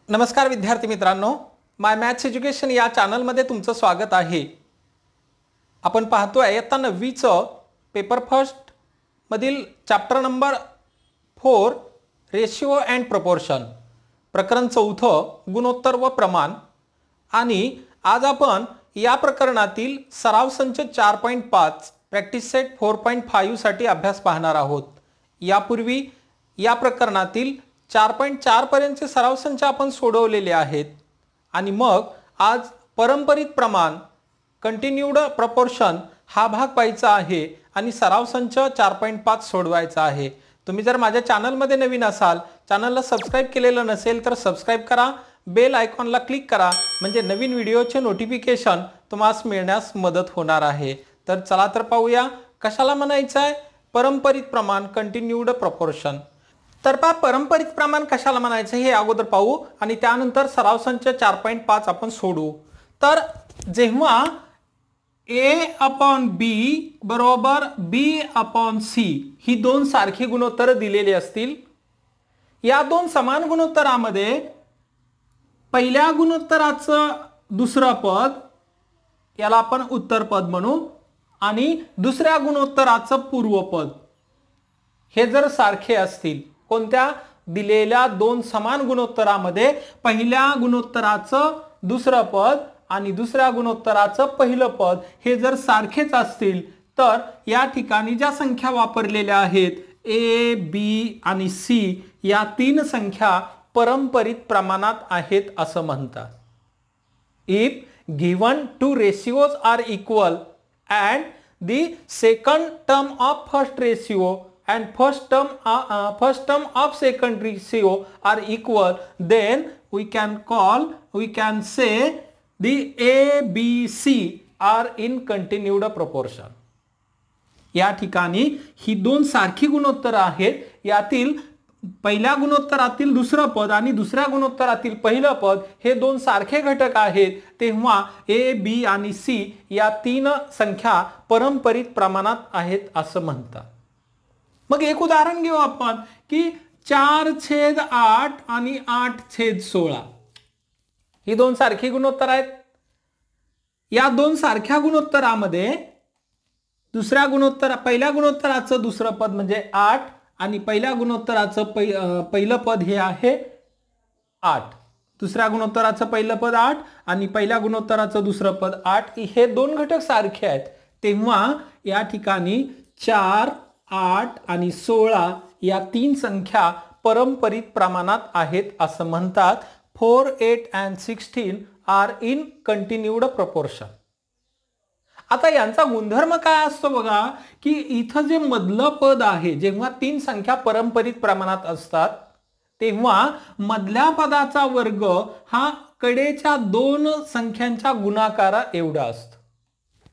नमस्कार विद्यार्थी मित्रांनो, माय मॅथ्स एज्युकेशन या चॅनलमध्ये तुमचं स्वागत आहे। आपण पाहतोय इयत्ता 9वीचं पेपर फर्स्ट मधील chapter number 4 ratio and proportion, प्रकरण 4 गुणोत्तर व प्रमाण। आणि आज आपण या प्रकरणातील सराव संच 4.5 प्रॅक्टिस सेट 4.5 साठी अभ्यास पाहणार आहोत। यापूर्वी या प्रकरणातील 4.4 पर्यंतचे सराव संच आपण सोडवलेले आहेत आणि मग आज परंपरित प्रमाण कंटिन्यूड प्रपोर्शन हा भाग पाहायचा आहे आणि सराव संच 4.5 सोडवायचा आहे। तुम्ही जर माझ्या चॅनलमध्ये नवीन असाल, चॅनलला सबस्क्राइब केलेलं नसेल तर सबस्क्राइब करा, बेल आयकॉनला क्लिक करा, म्हणजे नवीन व्हिडिओचे नोटिफिकेशन तुम्हाला मिळण्यास मदत होणार आहे। तर चला तर पाहूया कशाला म्हणायचं आहे परंपरित प्रमाण कंटिन्यूड प्रपोर्शन। तर पहा परंपरित प्रमाण कशाला म्हणायचं हे अगोदर पाहू आणि त्यानंतर सराव संच 4.5 आपण सोडवू। तर जेव्हा a/b बरोबर b/c ही दोन सारखी गुणोत्तर दिलेली असतील, या दोन समान गुणोत्तरामध्ये पहिल्या गुणोत्तराचं दुसरं पद याला आपण उत्तर पद म्हणू आणि दुसऱ्या गुणोत्तराचं पूर्व पद हे जर सारखे असतील, कोणत्या दिलेल्या दोन समान गुणोत्तरामध्ये पहिल्या गुणोत्तराचं दुसरं पद आणि दुसऱ्या गुणोत्तराचं पहिलं पद हे जर सारखेच असतील तर या ठिकाणी ज्या संख्या वापरलेल्या आहेत a, b आणि c या तीन संख्या परंपरित प्रमाणात आहेत असं म्हणतात। If given two ratios are equal and the second term of first ratio and first term of second ratio are equal, then we can say the a, b, c are in continued proportion। या ठिकाणी ही दोन सारखी गुणोत्तर आहेत, यातील पहिल्या गुणोत्तरातील दुसरं पद आणि दुसऱ्या गुणोत्तरातील पहिलं पद हे दोन सारखे घटक आहेत, तेव्हा a, b आणि c या तीन संख्या परंपरित प्रमाणात आहेत असं म्हणतात। मग एक उदाहरण घेऊ आपण की 4/8 आणि 8/16 ही दोन सारखी गुणोत्तर आहेत। या दोन सारख्या गुणोत्तरामध्ये पहिल्या गुणोत्तराचं दुसरं पद म्हणजे 8 आणि पहिल्या गुणोत्तराचं पहिलं पद हे आहे 8। दुसऱ्या गुणोत्तराचं पहिलं पद 8 आणि पहिल्या गुणोत्तराचं दुसरं पद 8 हे दोन घटक सारखे आहेत, तेव्हा या ठिकाणी 4, 8 आणि 16 या तीन संख्या परंपरित प्रमाणात आहेत असं म्हणतात। 4, 8 and 16 R in continued proportion. आता यांचा गुणधर्म काय असतो बघा की इथं जे मधलं पद आहे, जेव्हा तीन संख्या परंपरित प्रमाणात असतात तेव्हा मधल्या पदाचा वर्ग हा कडेच्या दोन संख्यांच्या गुणाकारा एवढा असतो।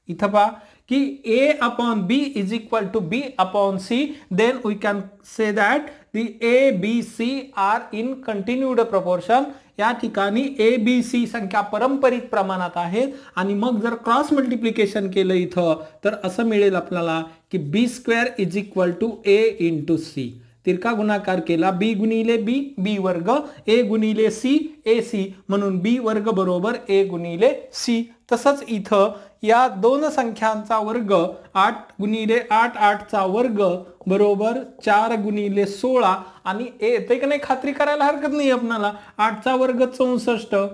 इथं पहा कि a/b is equal to b/c, then we can say that the a, b, c are in continued proportion। या ठिकाणी a, b, c संख्या परंपरित प्रमाणात आहेत आणि मग जर क्रॉस मल्टिप्लिकेशन केलं इथं तर असं मिळेल आपल्याला की b² is equal to a into c। तिरका गुणाकार केला b गुणिले b, b वर्ग, a गुणिले c, ac, म्हणून b वर्ग बरोबर a गुणिले c। तसंच इथं या दोन संख्यांचा वर्ग 8 गुणिले 8, 8 चा वर्ग बरोबर 4 गुणिले 16 आणि येते की नाही खात्री करायला हरकत नाही आपल्याला। 8 चा वर्ग 64,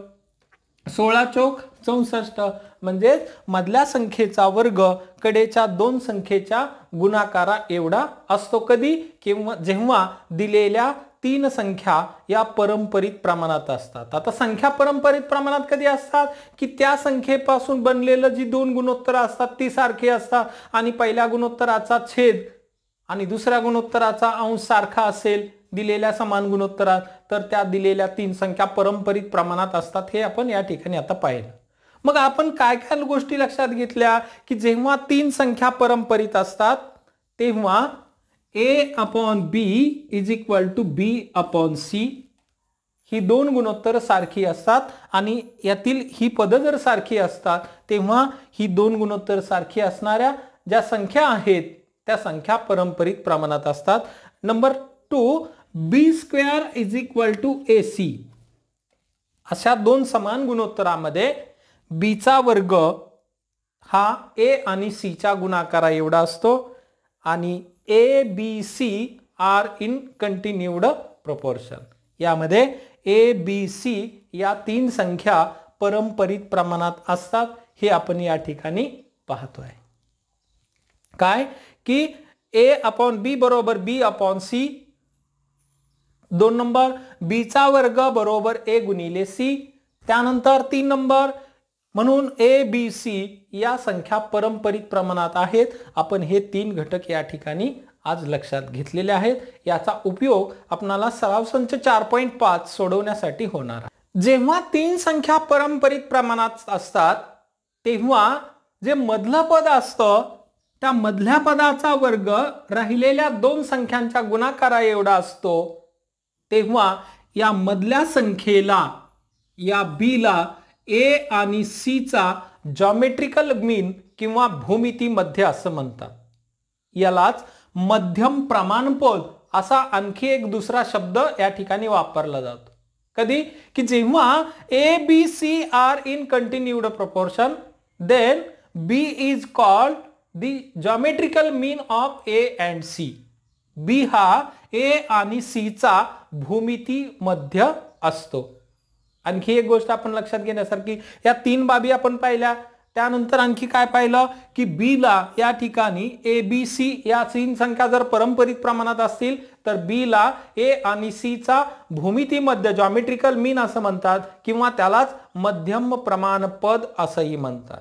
16 चौक 64, म्हणजे मधल्या संख्येचा वर्ग कडेच्या दोन संख्येच्या गुणाकारा एवढा असतो। कधी? किंवा जेव्हा दिलेल्या तीन संख्या या परंपरित प्रमाणात असतात। आता संख्या परंपरित प्रमाणात कधी असतात की त्या संख्येपासून बनलेलं जी दोन गुणोत्तर असतात ती सारखी असतात आणि पहिल्या गुणोत्तराचा छेद आणि दुसऱ्या गुणोत्तराचा अंश सारखा असेल दिलेल्या समान गुणोत्तरात, तर त्या दिलेल्या तीन संख्या परंपरित प्रमाणात असतात। हे आपण या ठिकाणी आता पाहिलं। मग आपण काय काय गोष्टी लक्षात घेतल्या की जेव्हा तीन संख्या परंपरित असतात तेव्हा a/b is equal to b/c ही दोन गुणोत्तर सारखी असतात आणि यातील ही पद जर सारखी असतात तेव्हा ही दोन गुणोत्तर सारखी असणाऱ्या ज्या संख्या आहेत त्या संख्या परंपरित प्रमाणात असतात। Number 2, b² is equal to ac। अशा दोन समान गुणोत्तरामध्ये बीचा वर्ग हा ए आणि सी च्या गुणाकारा एवढा असतो आणि A B C are in continued proportion. यामध्ये ए बी सी या तीन संख्या परंपरित प्रमाणात असतात हे आपण या ठिकाणी पाहतोय. काय की ए अपॉन बी बरोबर बी अपॉन सी. 2 नंबर बी चा वर्ग बरोबर ए गुणिले सी. त्यानंतर 3 नंबर म्हणून ए बी सी या संख्या परंपरित प्रमाणात आहेत. आपण हे 3 घटक या ठिकाणी आज लक्षात घेतलेले आहेत. याचा उपयोग आपणाला सराव संच 4.5 सोडवण्यासाठी होणार आहे. जेव्हा 3 संख्या परंपरित प्रमाणात असतात तेव्हा जे मधलं पद असतं त्या मधल्या पदाचा वर्ग राहिलेल्या 2 संख्यांच्या गुणाकारा एवढा असतो. तेव्हा या मधल्या संख्येला या बी ला ए आणि सी चा जॉमेट्रिकल मीन किंवा भूमिती मध्य असं म्हणतात. यालाच मध्यम प्रमाणपद असा आणखी एक दुसरा शब्द या ठिकाणी वापरला जातो. कधी की जेव्हा A B C are in continued proportion then B is called the geometrical mean of A and C. B हा ए आणि सी चा भूमिती मध्य असतो. आणखी एक गोष्ट आपण लक्षात घेण्यासारखी या 3 बाबी आपण पाहिल्या. त्यानंतर आणखी काय पाहिलं की बी ला या ठिकाणी ए बी सी या 3 संख्या जर परंपरित प्रमाणात असतील तर बी ला ए आणि सी चा भूमिती मध्य जॉमेट्रिकल मीन असं म्हणतात किंवा त्यालाच मध्यम प्रमाण पद असंही म्हणतात.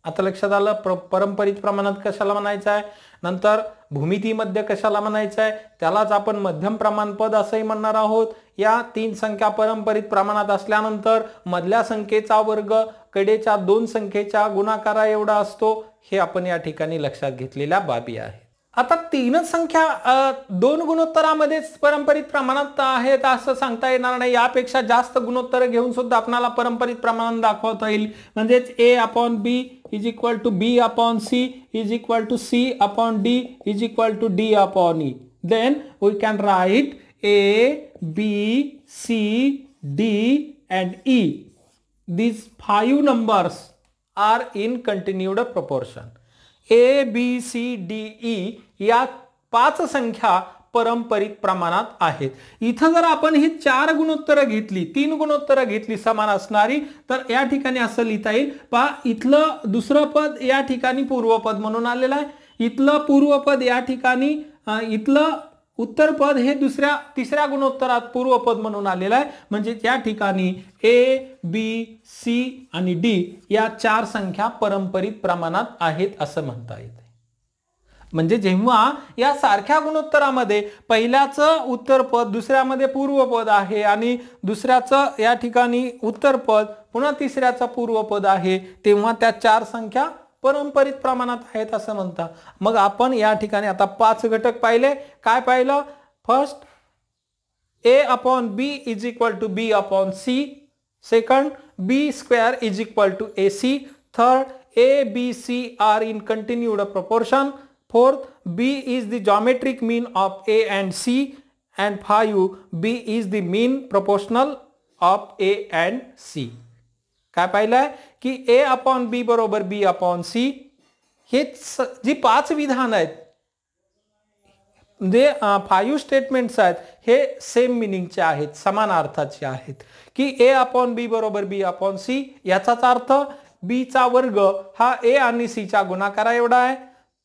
आता लक्षात आलं परंपरित प्रमाणात कशाला म्हणायचं आहे, नंतर भूमिती मध्य कशाला म्हणायचं आहे, त्यालाच आपण मध्यम प्रमाण पद असंही म्हणणार आहोत. या 3 संख्या परंपरित प्रमाणात असल्यानंतर मधल्या संख्येचा वर्ग कडेच्या 2 संख्येच्या गुणाकारा एवढा असतो हे आपण या ठिकाणी लक्षात घेतलेल्या बाबी आहेत. आता 3 संख्या 2 गुणोत्तरामध्ये परंपरित प्रमाणात आहेत असं सांगता येणार नाही. यापेक्षा जास्त गुणोत्तर घेऊन सुद्धा आपल्याला परंपरित प्रमाणात दाखवता येईल. म्हणजेच A upon B is equal to B upon C is equal to C upon D is equal to D upon E. Then we can write A, B, C, D and E. These 5 numbers are in continued proportion. A, B, C, D, E या 5 संख्या परंपरित प्रमाणात आहेत. इथं जर आपण ही 4 गुणोत्तर घेतली 3 गुणोत्तर घेतली समान असणारी तर या ठिकाणी असं लिहिता येईल. पहा इथलं दुसरं पद या ठिकाणी पूर्वपद म्हणून आलेलं आहे. इथलं पूर्वपद या ठिकाणी इथलं उत्तर पद हे तिसऱ्या गुणोत्तरात पूर्वपद म्हणून आलेलं आहे. म्हणजे या ठिकाणी ए बी सी आणि डी या 4 संख्या परंपरित प्रमाणात आहेत असं म्हणता येते. म्हणजे जेव्हा या सारख्या गुणोत्तरामध्ये पहिल्याचं उत्तर पद दुसऱ्यामध्ये पूर्वपद आहे आणि दुसऱ्याचं या ठिकाणी उत्तर पद पुन्हा तिसऱ्याचं पूर्वपद आहे तेव्हा त्या 4 संख्या परंपरित प्रमाणात आहेत असं म्हणतात. मग आपण या ठिकाणी आता 5 घटक पाहिले. काय पाहिलं, first A upon B is equal to B upon C. Second B square is equal to A C. Third A B C are in continued proportion. Fourth B is the geometric mean of A and C. And 5 B is the mean proportional of A and C. काय पाहिलंय की ए upon बी बरोबर बी upon C हे जी 5 विधान आहेत जे 5 statements आहेत हे सेम मिनिंगचे आहेत, समान अर्थाचे आहेत. की ए अपॉन बी बरोबर बी अपॉन सी याचाच अर्थ बी चा वर्ग हा ए आणि सी च्या गुणाकारा एवढा आहे.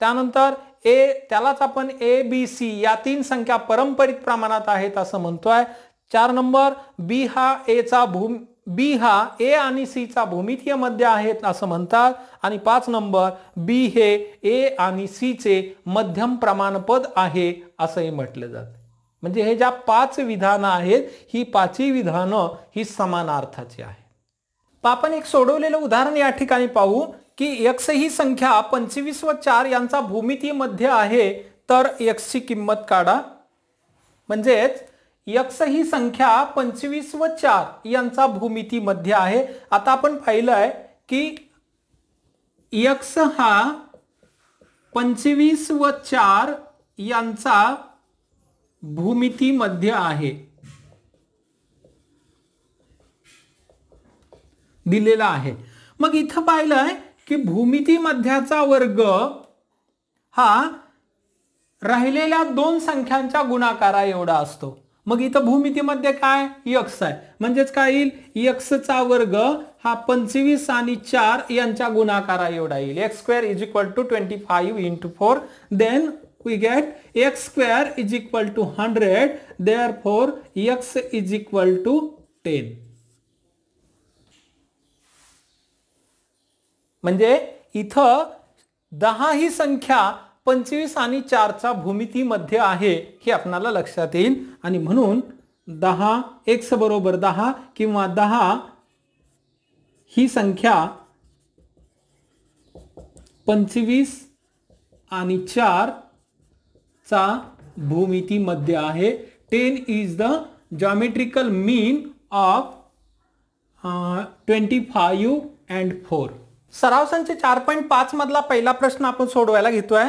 त्यानंतर ए त्यालाच आपण ए बी सी या 3 संख्या परंपरित प्रमाणात आहेत असं म्हणतोय. 4 नंबर बी हा ए आणि सी चा भूमितीय मध्य आहेत असं म्हणतात. आणि 5 नंबर बी हे ए आणि सी चे मध्यम प्रमाणपद आहे असंही म्हटलं जातं. म्हणजे हे ज्या 5 विधानं आहेत ही 5ही विधानं ही समान अर्थाची आहेत. आपण एक सोडवलेलं उदाहरण या ठिकाणी पाहू की x ही संख्या 25 व 4 यांचा भूमितीय मध्य आहे तर x ची किंमत काढा. म्हणजेच x ही संख्या 25 व 4 यांचा भूमिती मध्य आहे. आता आपण पाहिलंय की x हा 25 व 4 यांचा भूमिती मध्य आहे. दिलेला आहे. मग इथं पाहिलंय की भूमिती मध्याचा वर्ग हा राहिलेल्या दोन संख्यांच्या गुणाकारा एवढा असतो. मग इथं भूमितीमध्ये काय x आहे, म्हणजेच काय येईल x चा वर्ग हा 25 आणि 4 यांच्या गुणाकारा एवढा येईल. x square is equal to 25 into 4. Then we get x square is equal to 100. Therefore x is equal to 10. म्हणजे इथं 10 ही संख्या 25 आणि 4 चा भूमितीमध्ये आहे हे आपल्याला लक्षात येईल. आणि म्हणून 10 x बरोबर 10 किंवा 10 ही संख्या 25 आणि 4 चा भूमितीमध्ये आहे. 10 is the geometrical mean of 25 and 4. सराव संच 4.5 मधला पहिला प्रश्न आपण सोडवायला घेतोय.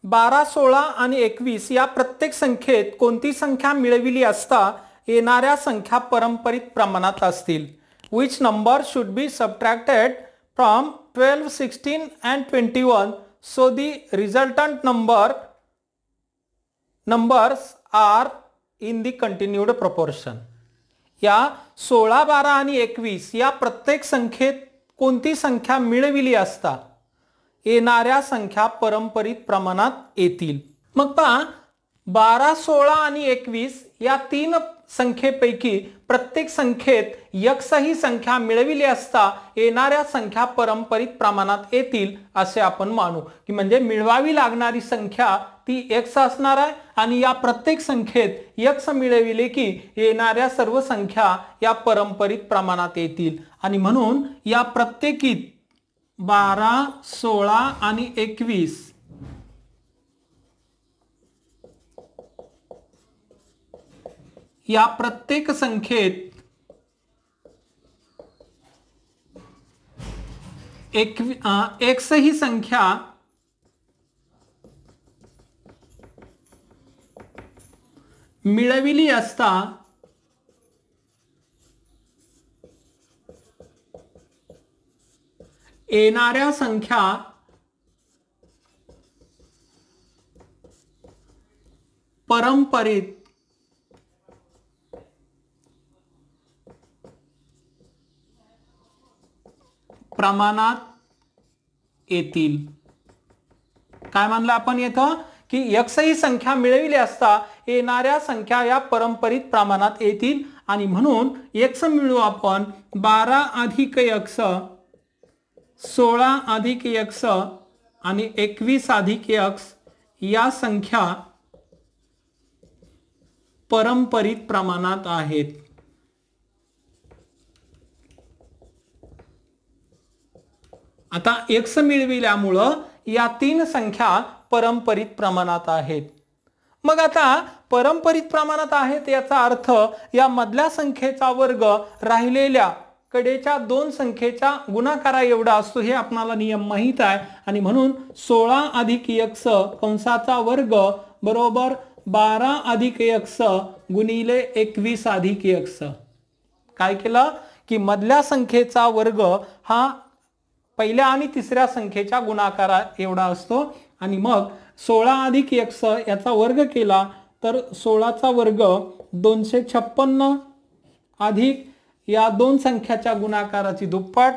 12, 16 आणि 21 या प्रत्येक संख्येत कोणती संख्या मिळविली असता येणाऱ्या संख्या परंपरित प्रमाणात असतील. Which number should be subtracted from 12, 16 and 21 so the resultant numbers are in the continued proportion. या 16, 12 आणि 21 या प्रत्येक संख्येत कोणती संख्या मिळविली असता येणाऱ्या संख्या परंपरित प्रमाणात येतील. मग पहा 12, 16 आणि 21 या तीन संख्येपैकी प्रत्येक संख्येत x ही संख्या मिळविली असता येणाऱ्या संख्या परंपरित प्रमाणात येतील असे आपण मानू की म्हणजे मिळवावी लागणारी संख्या ती x असणार आहे आणि या प्रत्येक संख्येत x मिळविले की येणाऱ्या सर्व संख्या या परंपरित प्रमाणात येतील. आणि म्हणून या प्रत्येकी 12, 16 आणि 21 या प्रत्येक संख्येत x ही संख्या मिळविली असता येणाऱ्या संख्या परंपरित प्रमाणात येतील. काय म्हणलं आपण येतं की x ही संख्या मिळविली असता येणाऱ्या संख्या या परंपरित प्रमाणात येतील. आणि म्हणून x मिळवू आपण 12 अधिक x, 16 अधिक x आणि 21 अधिक x या संख्या परंपरित प्रमाणात आहेत. आता x मिळविल्यामुळं या तीन संख्या परंपरित प्रमाणात आहेत. मग आता परंपरित प्रमाणात आहेत याचा अर्थ या मधल्या संख्येचा वर्ग राहिलेल्या कडेच्या दोन संख्येच्या गुणाकारा एवढा असतो हे आपल्याला नियम माहित आहे. आणि म्हणून 16 अधिक x कंसाचा वर्ग बरोबर 12 अधिक x गुणिले 21 अधिक x. काय केलं की मधल्या संख्येचा वर्ग हा पहिल्या आणि तिसऱ्या संख्येच्या गुणाकारा एवढा असतो. आणि मग 16 अधिक x याचा वर्ग केला तर 16 चा वर्ग 256 अधिक या दोन संख्याच्या गुणाकाराची दुप्पट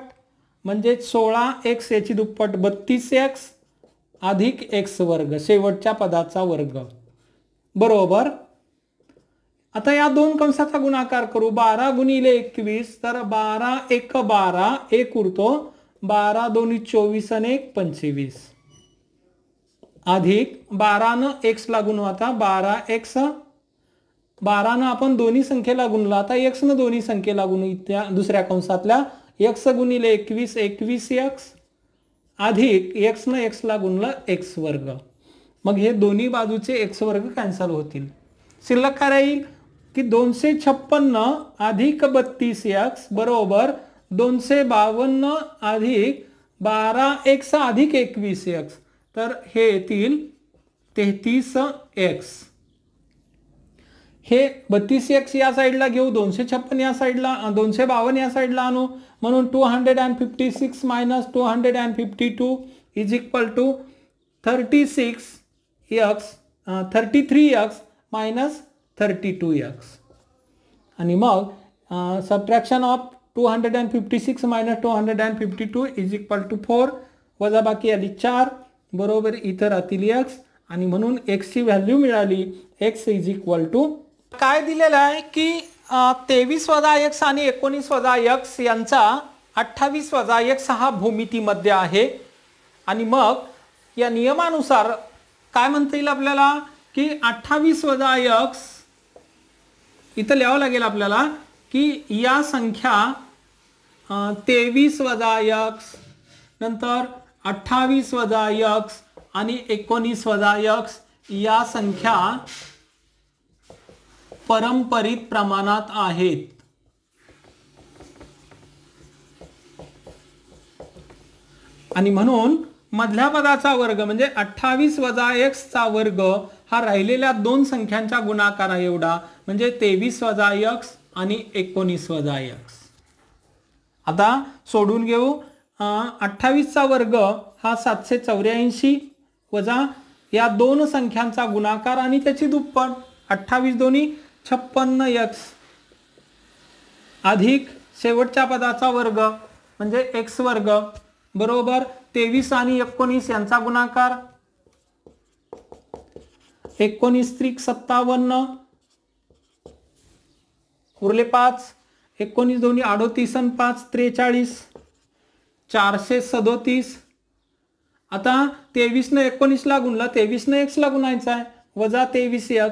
म्हणजे 16x याची दुप्पट 32x अधिक x वर्ग शेवटच्या पदाचा वर्ग बरोबर. आता या दोन कंसाचा गुणाकार करू. 12 गुणिले 21 तर 12 1 12 1 उरतो 12 दोन्ही 24 आणि 1 25 अधिक 12 न x ला गुणू. आता 12x 12 न आपण दोन्ही संख्येला गुणला. आता x न दोन्ही संख्येला गुणू. त्या दुसऱ्या कंसातल्या x गुणिले 21 21x अधिक x न x ला गुणलं x वर्ग. मग हे दोन्ही बाजूचे x वर्ग कॅन्सल होतील. शिल्लक काय राहील की 256 अधिक 32x बरोबर 252 अधिक 12x अधिक 21x तर हे येतील 33x. हे 32x या साईडला घेऊ, 256 या साईडला, 252 या साईडला आणू, म्हणून 256 minus 252 is equal to 33x minus 32x. आणि मग subtraction of 256 minus 252 is equal to 4, वजा बाकी आली 4, बरोबर इथं राहतील x, आणि म्हणून x ची व्हॅल्यू मिळाली x इज इक्वल टू काय दिलेलं आहे की 23 वजा x आणि 19 वजा x यांचा 28 वजा x हा भूमितीमध्ये आहे. आणि मग या नियमानुसार काय म्हणता येईल आपल्याला की 28 वजा x इथं लिहावं लागेल आपल्याला की या संख्या 23 वजा x नंतर 28 वजा x आणि 19 वजा x या संख्या परंपरित प्रमाणात आहेत. आणि म्हणून मधल्या पदाचा वर्ग म्हणजे 28 वजा x चा वर्ग हा राहिलेल्या दोन संख्यांच्या गुणाकारा एवढा, म्हणजे 23 वजा x आणि 19 वजा x. आता सोडून घेऊ. 28 चा वर्ग हा 784 वजा या दोन संख्यांचा गुणाकार आणि त्याची दुप्पट 28 दोन्ही 56x अधिक शेवटच्या पदाचा वर्ग म्हणजे x वर्ग बरोबर 23 आणि 19 यांचा गुणाकार 19 त्रिक 57 उरले 5, 19 दोन्ही 38 आणि 5 43 437. आता 23 ने 19 ला गुणला, 23 ने x ला गुणायचा आहे, वजा 23x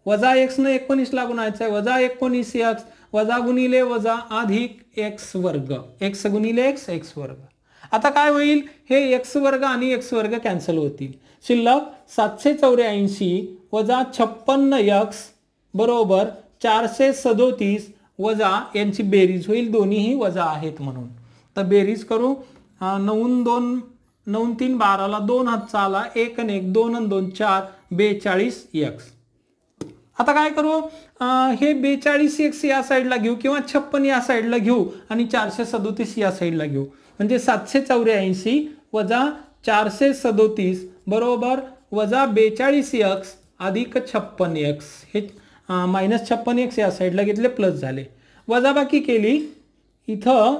वजा x ने 19 ला गुणायचा आहे, वजा 19x वजा गुणिले वजा अधिक x वर्ग, x गुणिले x x वर्ग. आता काय होईल, हे x वर्ग आणि x वर्ग कॅन्सल होतील. शिल्लक 784 वजा 56x बरोबर 437 वजा यांची बेरीज होईल, दोन्हीही वजा आहेत म्हणून. तर बेरीज करू. 9 2 9 3 12ला 2 हातचा आला, 1 आणि 1 2 आणि 2 4 42x. आता काय करू, हे 42x या साईडला घेऊ किंवा 56 या साईडला घेऊ आणि 437 या साईडला घेऊ, म्हणजे 784 वजा 437 बरोबर वजा 42x अधिक 56x. हे मायनस 56x या साईडला घेतले, प्लस झाले, वजाबाकी केली, इथं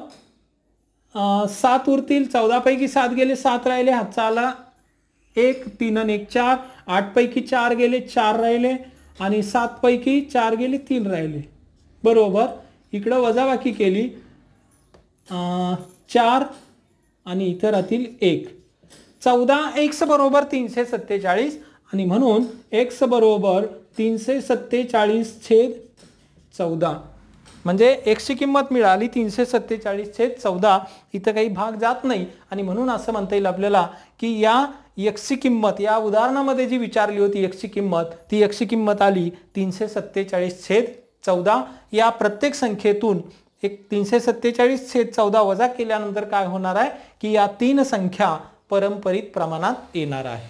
7 उरतील, 14 पैकी 7 गेले, 7 राहिले, हातचा आला 1 3 आणि 1 4, 8 पैकी 4 गेले, 4 राहिले, आणि 7 पैकी 4 गेले, 3 राहिले बरोबर. इकडं वजाबाकी केली 4 आणि इथं राहतील 1, 14x बरोबर 347 आणि म्हणून x बरोबर 347/14, म्हणजे x ची किंमत मिळाली 347/14. इथं काही भाग जात नाही आणि म्हणून असं म्हणता येईल आपल्याला की या x ची किंमत या उदाहरणामध्ये जी विचारली होती x ची किंमत, ती x ची किंमत आली 347/14. या प्रत्येक संख्येतून 347/14 वजा केल्यानंतर काय होणार आहे की या तीन संख्या परंपरित प्रमाणात येणार आहे.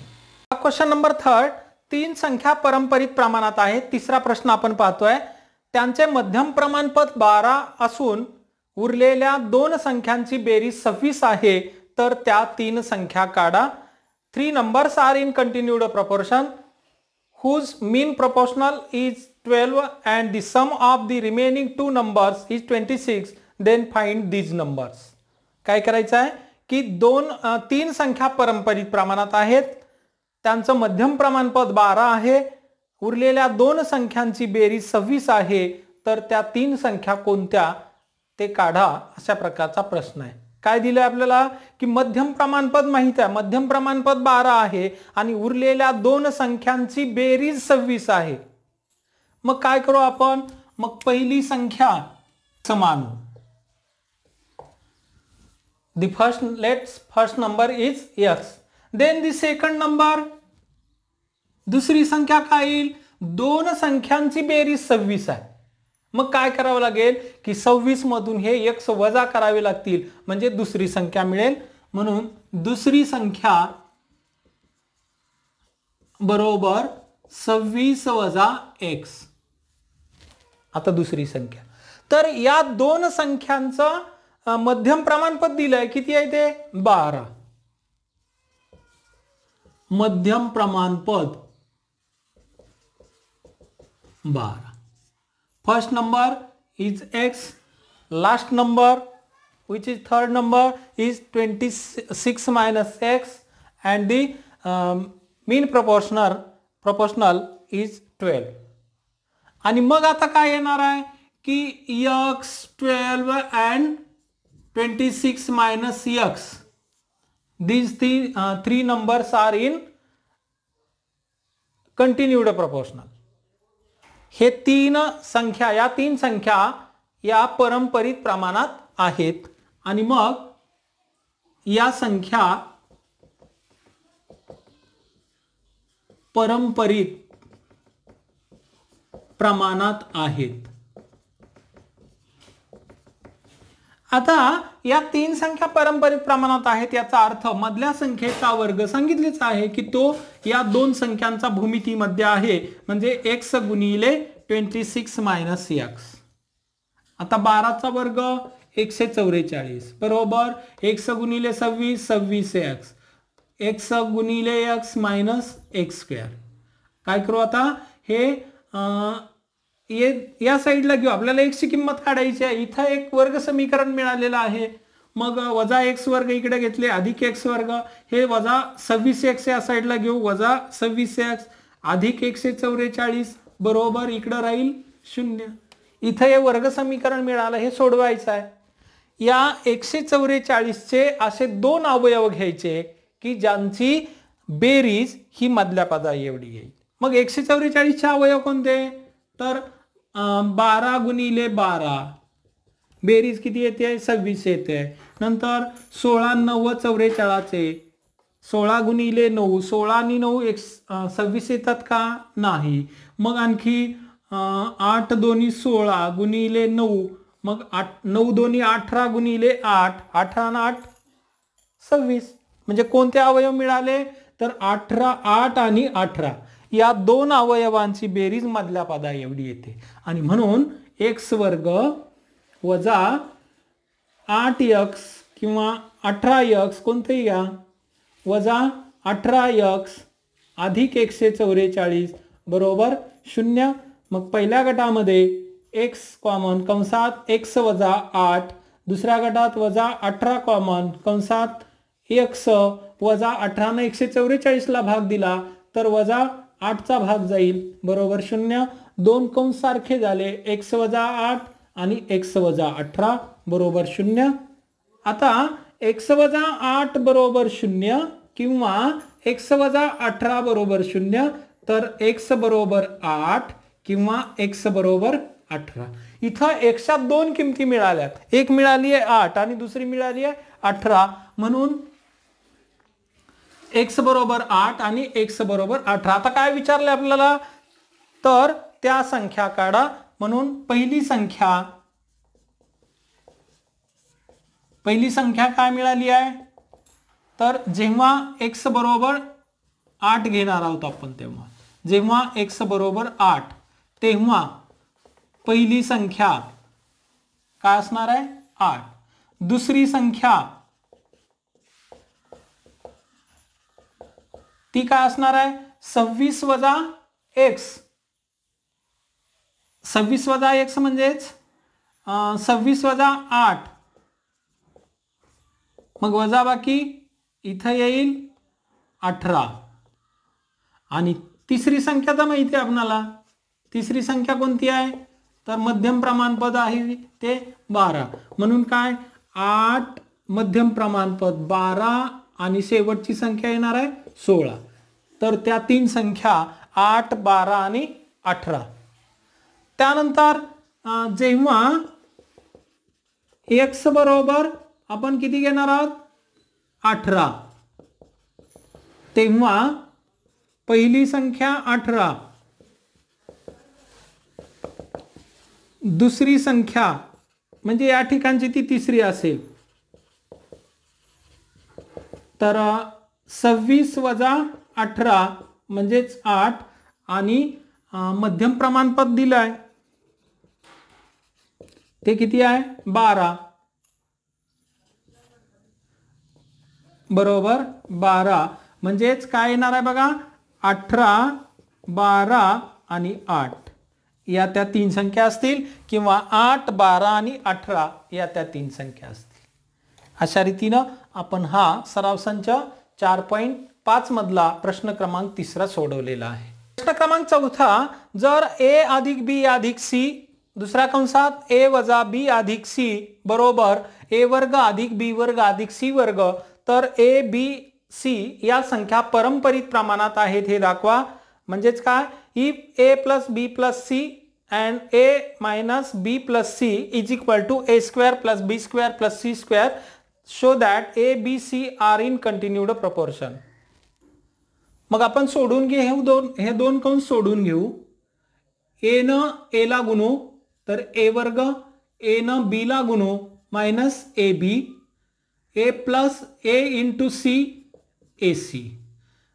क्वेश्चन नंबर 3, तीन संख्या परंपरित प्रमाणात आहेत. तिसरा प्रश्न आपण पाहतोय. त्यांचे मध्यम प्रमाणपद 12 असून उरलेल्या दोन संख्यांची बेरीज 26 आहे, तर त्या तीन संख्या काढा. 3 numbers are in continued proportion whose mean proportional is 12 and the sum of the remaining two numbers is 26. Then find these numbers. काय करायचं आहे की तीन संख्या परंपरित प्रमाणात आहेत, त्यांचं मध्यम प्रमाणपद 12 आहे, उरलेल्या दोन संख्यांची बेरीज 26 आहे, तर त्या तीन संख्या कोणत्या ते काढा, अशा प्रकारचा प्रश्न आहे. काय दिलंय आपल्याला की मध्यम प्रमाणपद माहित आहे, मध्यम प्रमाणपद 12 आहे आणि उरलेल्या दोन संख्यांची बेरीज 26 आहे. मग काय करू आपण, मग पहिली संख्या समान, the first number is x, then the second number, दुसरी संख्या काय येईल, दोन संख्यांची बेरीज 26 आहे. मग काय करावं लागेल की 26 मधून हे x वजा करावे लागतील, म्हणजे दुसरी संख्या मिळेल. म्हणून दुसरी संख्या बरोबर 26 वजा x. आता दुसरी संख्या, तर या दोन संख्यांचं मध्यम प्रमाणपद दिलंय, किती आहे ते 12. मध्यम प्रमाणपद 12. First number is x, last number which is third number is 26 minus x, and the mean proportional is 12. आणि मग आता काय येणार आहे की x 12 and 26 minus x, these three numbers are in continued proportional. हे तीन संख्या, या तीन संख्या या परंपरित प्रमाणात आहेत, आणि मग या संख्या परंपरित प्रमाणात आहेत. आता या तीन संख्या परंपरित प्रमाणात आहेत याचा अर्थ मधल्या संख्येचा वर्ग सांगितलेच आहे की तो या दोन संख्यांचा भूमितीमध्ये आहे, म्हणजे x गुणिले 26 मायनस x. आता 12चा वर्ग 144 बरोबर x गुणिले 26 26x, x गुणिले x मायनस x स्क्वेअर. काय करू आता, हे या साईडला घेऊ, आपल्याला x ची किंमत काढायची आहे. इथं एक वर्ग समीकरण मिळालेलं आहे, मग वजा x वर्ग इकडे घेतले अधिक x वर्ग, हे वजा 26x या साईडला घेऊ, वजा 26x अधिक 144 बरोबर इकडे राहील 0. इथं हे वर्ग समीकरण मिळालं, हे सोडवायचं आहे. या 144 चे असे दोन अवयव घ्यायचे की ज्यांची बेरीज ही मधल्या पदा एवढी येईल. मग 144 चे अवयव कोणते, तर 12 गुणिले 12 बेरीज किती येते 26 येते. नंतर 16 9 44, 16 गुणिले 9, 16 आणि 9 26 येतात का, नाही. मग आणखी 8 दोन्ही 16 गुणिले 9, मग 9 दोन्ही 18 गुणिले 8, 18 आणि 8 26. म्हणजे कोणते अवयव मिळाले, तर 18 8 आणि 18 या दोन अवयवांची बेरीज मधल्या पदा एवढी येते. आणि म्हणून x वर्ग वजा 8x किंवा 18x कोणतेही घ्या, वजा 18x अधिक 144 बरोबर 0. मग पहिल्या गटामध्ये x कॉमन कंसात x वजा 8, दुसऱ्या गटात वजा 18 कॉमन कंसात x वजा 18 ने 144 ला भाग दिला तर वजा 8 चा भाग जाईल बरोबर 0. दोन कंस सारखे झाले, x वजा 8 आणि x वजा 18 बरोबर 0. आता x वजा 8 बरोबर 0 किंवा x वजा 18 बरोबर 0, तर x बरोबर 8 किंवा x बरोबर 18. इथं x च्या दोन किमती मिळाल्यात, एक मिळाली आहे 8 आणि दुसरी मिळाली आहे 18. म्हणून x बरोबर 8 आणि x बरोबर 18. आता काय विचारले आपल्याला, तर त्या संख्या काढा. म्हणून पहिली संख्या काय मिळाली आहे, तर जेव्हा x बरोबर 8 घेणार आहोत आपण, तेव्हा जेव्हा x बरोबर 8 तेव्हा पहिली संख्या काय असणार आहे 8. दुसरी संख्या ती काय असणार आहे 26 वजा x. 26 वजा x म्हणजेच 26 वजा 8, मग वजा बाकी इथं येईल 18. आणि तिसरी संख्या तर माहिती आहे आपल्याला, तिसरी संख्या कोणती आहे, तर मध्यम प्रमाणपद आहे ते 12. म्हणून काय 8 मध्यम प्रमाणपद 12 आणि शेवटची संख्या येणार आहे 16. तर त्या तीन संख्या 8 12 आणि 18. त्यानंतर जेव्हा x बरोबर आपण किती घेणार आहोत 18, तेव्हा पहिली संख्या 18, दुसरी संख्या म्हणजे या ठिकाणची ती तिसरी असेल, तर 26 वजा 18 म्हणजेच 8 आणि मध्यम प्रमाणपद दिलाय ते किती आहे 12 बरोबर 12 म्हणजेच काय येणार आहे बघा 18 12 आणि 8 या त्या तीन संख्या असतील किंवा 8 12 आणि 18 या त्या तीन संख्या असतील। अशा रीतीने आपण हा सराव संच 4.5 मधला प्रश्न क्रमांक 3 सोडवलेला आहे। प्रश्न क्रमांक 4 जर a अधिक b अधिक c दुसऱ्या कंसात a वजा b अधिक c बरोबर a वर्ग अधिक b वर्ग अधिक c वर्ग तर a b c या संख्या परंपरित प्रमाणात आहेत हे दाखवा। म्हणजेच काय if a plus b plus c and a minus b plus c is equal to a square plus b square plus c square show that a b c are in continued proportion। मग आपण सोडून घेऊ हे दोन कंस सोडून घेऊ a न a ला गुणू तर a वर्ग a न b ला गुणू minus ab a plus a into c ac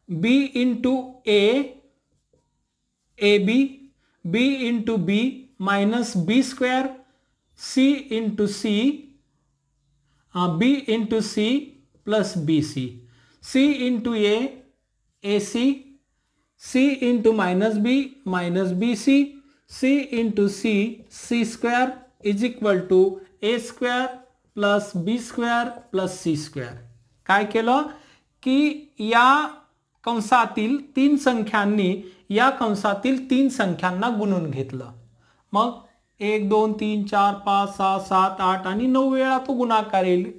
b into a ab b into b minus b square c into c b into c plus bc c into a ac c into minus b minus bc c into c c square is equal to a square plus b square plus c square। काय केलं की या कंसातील तीन संख्यांनी या कंसातील तीन संख्यांना गुणून घेतलं। मग 1 2 3 4 5 6 7 8 आणि 9 वेळा तो गुणाकार येईल।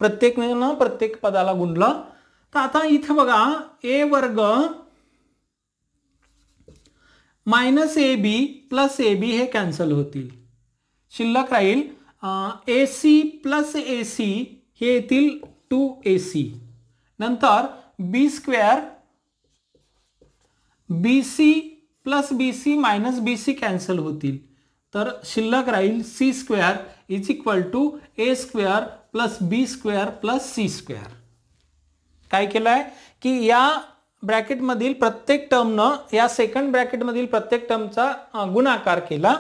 प्रत्येक वेळेला प्रत्येक पदाला गुणलं तर आता इथे बघा a वर्ग मायनस ab प्लस ab हे कॅन्सल होतील शिल्लक राहील ac प्लस ac हे येतील 2ac नंतर b square bc plus bc minus bc cancel होतील तर शिल्लक राहील c square is equal to a square plus b square plus c square. काय केलंय की या ब्रॅकेट मधील प्रत्येक टर्मनं या सेकंड ब्रॅकेट मधील प्रत्येक टर्मचा गुणाकार केला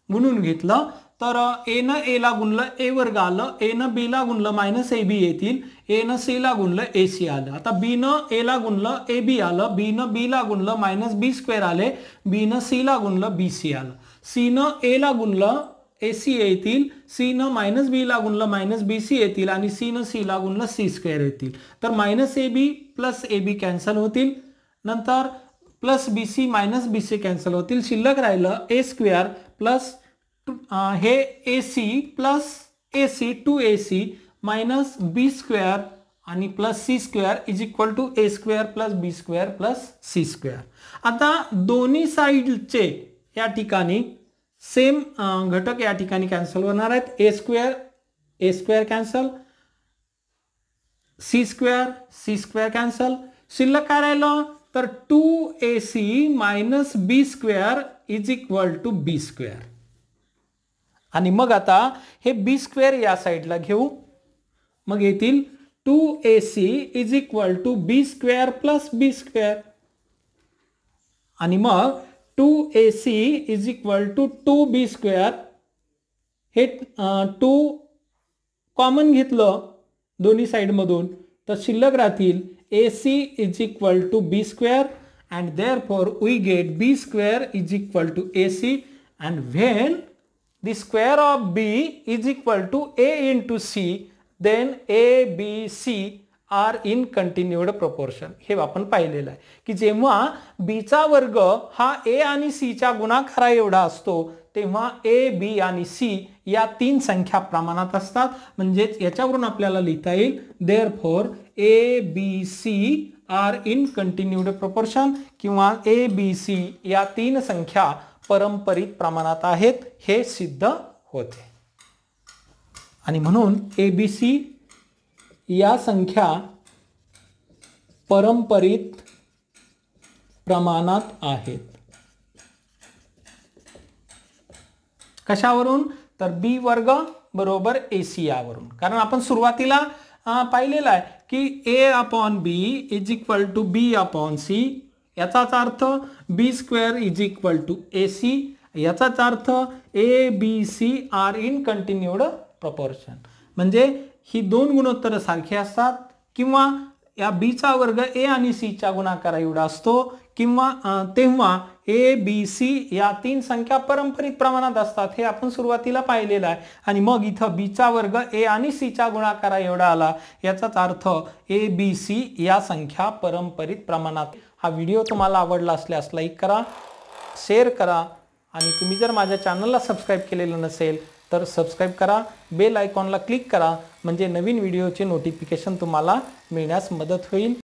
गुणून घेतलं तर a न a ला गुणलं a वर्ग आलं a न b ला गुणलं मायनस ab येतील a न c ला गुणलं ac आलं। आता b न a ला गुणलं ab आलं b न b ला गुणलं मायनस b स्क्वेअर आले b न c ला गुणलं bc आलं c न a ला गुणलं ac येतील c न मायनस b ला गुणलं मायनस bc येतील आणि c न c ला गुणलं c स्क्वेअर येतील तर minus ab plus ab cancel होतील नंतर plus bc minus bc cancel होतील शिल्लक राहिलं a स्क्वेअर प्लस हे ac plus ac 2ac minus b square आणि plus c square is equal to a square plus b square plus c square. आता दोन्ही साइडचे या ठिकाणी सेम घटक या ठिकाणी कॅन्सल होणार आहेत a square cancel c square cancel शिल्लक काय राहिलं तर 2ac minus b square is equal to b square आणि मग आता हे b स्क्वेअर या साइडला घेऊ मग येतील 2ac is equal to b square plus b square आणि मग 2ac is equal to 2b square हे 2 कॉमन घेतलं दोन्ही साइड मधून तर शिल्लक राहतील ac is equal to b square and therefore we get b square is equal to ac and when the square of b is equal to a into c then a b c are in continued proportion। हे आपण पाहिलेलं आहे की जेव्हा b चा वर्ग हा a आणि c च्या गुणाकारा एवढा असतो तेव्हा a b आणि c या तीन संख्या प्रमाणात असतात म्हणजे याच्यावरून आपल्याला लिहिता येईल therefore a b c are in continued proportion किंवा a b c या तीन संख्या परंपरित प्रमाणात आहेत हे सिद्ध होते आणि म्हणून a b c या संख्या परंपरित प्रमाणात आहेत। कशावरून तर b वर्ग बरोबर ac यावरून कारण आपण सुरुवातीला पाहिलेलं आहे की a upon b is equal to b upon c याचाच अर्थ b square is equal to ac याचाच अर्थ A B C are in continued proportion, म्हणजे ही दोन गुणोत्तर सारखी असतात किंवा या बीचा वर्ग ए आणि सीच्या गुणाकारा एवढा असतो किंवा तेव्हा ए बी सी या तीन संख्या पारंपरिक प्रमाणात असतात, हे आपण सुरुवातीला पाहिलेलं आहे. आणि मग इथं बीचा वर्ग ए आणि सीच्या गुणाकारा एवढा आला, याचाच अर्थ ए बी सी या संख्या पारंपरिक प्रमाणात. हा व्हिडिओ तुम्हाला आवडला असल्यास लाईक करा, शेअर करा आणि तुम्ही जर माझ्या चॅनलला सबस्क्राईब केलेलं नसेल तर सबस्क्राईब करा, बेल आयकॉनला क्लिक करा, म्हणजे नवीन व्हिडिओचे नोटिफिकेशन तुम्हाला मिळण्यास मदत होईल.